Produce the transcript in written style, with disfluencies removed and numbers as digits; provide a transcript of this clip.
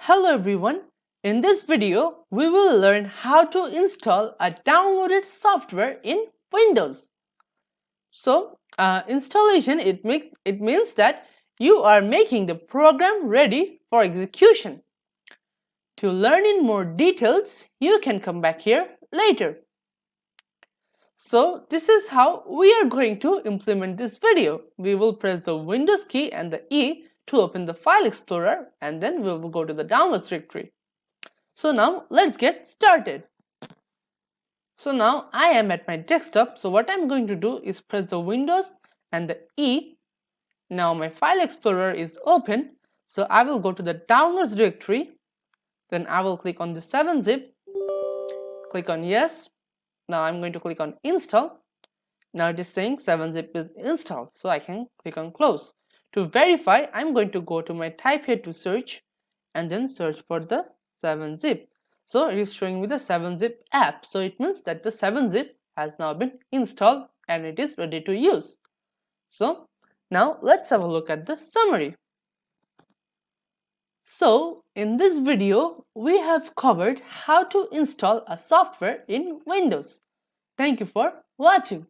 Hello everyone, in this video we will learn how to install a downloaded software in Windows. So installation it means that you are making the program ready for execution. To learn in more details, you can come back here later. So this is how we are going to implement this video. We will press the Windows key and the E to open the file explorer, and then we will go to the downloads directory. So now let's get started. So now I am at my desktop. So what I'm going to do is press the Windows and the E. Now my file explorer is open. So I will go to the downloads directory. Then I will click on the 7-zip. Click on yes. Now I'm going to click on install. Now it is saying 7-zip is installed. So I can click on close. To verify, I'm going to go to my type here to search and then search for the 7-zip. So it is showing me the 7-zip app. So it means that the 7-zip has now been installed and it is ready to use. So now let's have a look at the summary. So in this video, we have covered how to install a software in Windows. Thank you for watching.